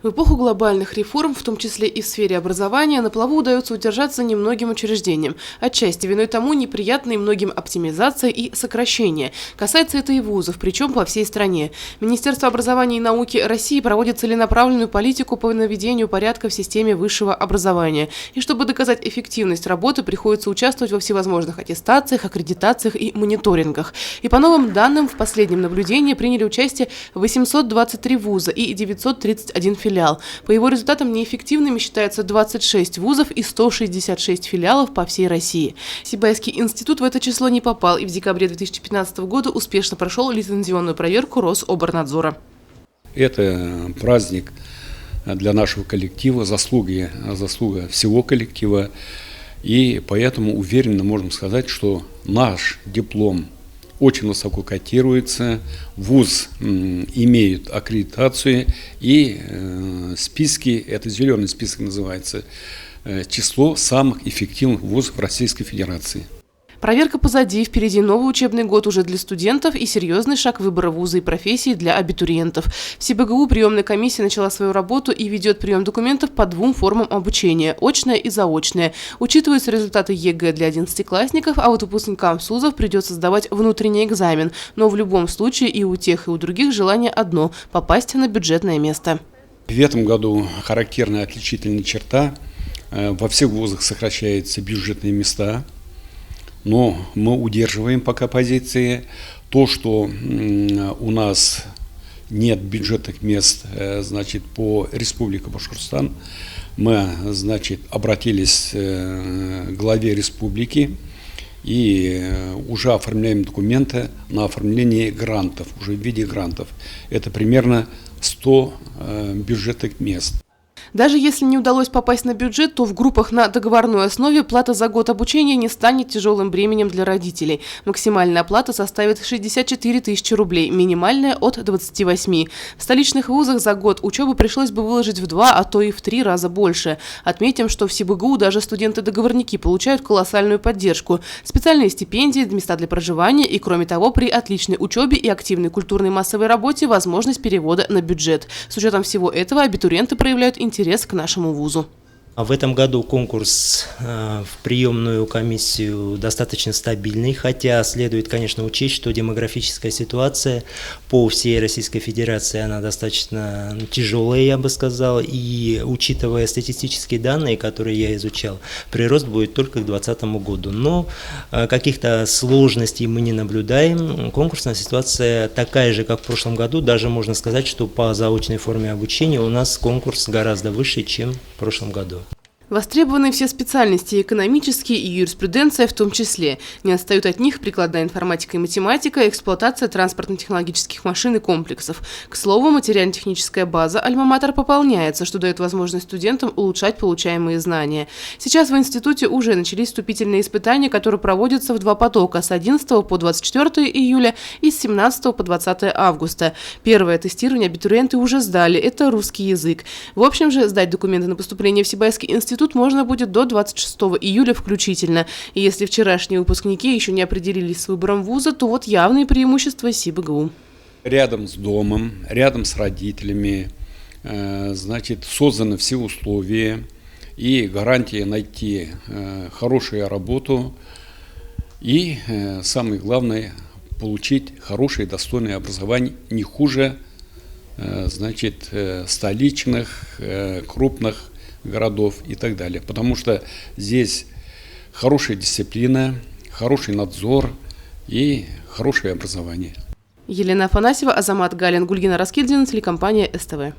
В эпоху глобальных реформ, в том числе и в сфере образования, на плаву удается удержаться немногим учреждениям. Отчасти виной тому неприятные многим оптимизация и сокращение. Касается это и вузов, причем по всей стране. Министерство образования и науки России проводит целенаправленную политику по наведению порядка в системе высшего образования. И чтобы доказать эффективность работы, приходится участвовать во всевозможных аттестациях, аккредитациях и мониторингах. И по новым данным, в последнем наблюдении приняли участие 823 вуза и 931 филиал. По его результатам неэффективными считаются 26 вузов и 166 филиалов по всей России. Сибайский институт в это число не попал и в декабре 2015 года успешно прошел лицензионную проверку Рособорнадзора. Это праздник для нашего коллектива, заслуга всего коллектива. И поэтому уверенно можем сказать, что наш диплом очень высоко котируется, вуз имеет аккредитацию и списки, это зеленый список называется, число самых эффективных вузов Российской Федерации. Проверка позади, впереди новый учебный год уже для студентов и серьезный шаг выбора вуза и профессии для абитуриентов. В СибГУ приемная комиссия начала свою работу и ведет прием документов по двум формам обучения – очное и заочное. Учитываются результаты ЕГЭ для 11-классников, а вот выпускникам СУЗов придется сдавать внутренний экзамен. Но в любом случае и у тех, и у других желание одно – попасть на бюджетное место. В этом году характерная отличительная черта – во всех вузах сокращаются бюджетные места. Но мы удерживаем пока позиции. То, что у нас нет бюджетных мест, значит, по Республике Башкортостан, мы, значит, обратились к главе республики и уже оформляем документы на оформление грантов, уже в виде грантов. Это примерно 100 бюджетных мест. Даже если не удалось попасть на бюджет, то в группах на договорной основе плата за год обучения не станет тяжелым бременем для родителей. Максимальная оплата составит 64 тысячи рублей, минимальная от 28. В столичных вузах за год учебы пришлось бы выложить в 2, а то и в 3 раза больше. Отметим, что в СибГУ даже студенты-договорники получают колоссальную поддержку. Специальные стипендии, места для проживания и, кроме того, при отличной учебе и активной культурной массовой работе возможность перевода на бюджет. С учетом всего этого абитуриенты проявляют интерес к нашему вузу. В этом году конкурс в приемную комиссию достаточно стабильный, хотя следует, конечно, учесть, что демографическая ситуация по всей Российской Федерации, она достаточно тяжелая, я бы сказал, и учитывая статистические данные, которые я изучал, прирост будет только к 2020 году. Но каких-то сложностей мы не наблюдаем. Конкурсная ситуация такая же, как в прошлом году, даже можно сказать, что по заочной форме обучения у нас конкурс гораздо выше, чем в прошлом году. Востребованы все специальности, экономические и юриспруденция в том числе. Не отстают от них прикладная информатика и математика, эксплуатация транспортно-технологических машин и комплексов. К слову, материально-техническая база «Альма-Матер» пополняется, что дает возможность студентам улучшать получаемые знания. Сейчас в институте уже начались вступительные испытания, которые проводятся в 2 потока – с 11 по 24 июля и с 17 по 20 августа. Первое тестирование абитуриенты уже сдали – это русский язык. В общем же, сдать документы на поступление в Сибайский институт можно будет до 26 июля включительно. И если вчерашние выпускники еще не определились с выбором вуза, то вот явные преимущества СибГУ. Рядом с домом, рядом с родителями, значит, созданы все условия и гарантия найти хорошую работу и, самое главное, получить хорошее достойное образование не хуже, значит, столичных, крупных городов и так далее. Потому что здесь хорошая дисциплина, хороший надзор и хорошее образование. Елена Афанасьева, Азамат Галин, Гульгина Раскильдина, телекомпания СТВ.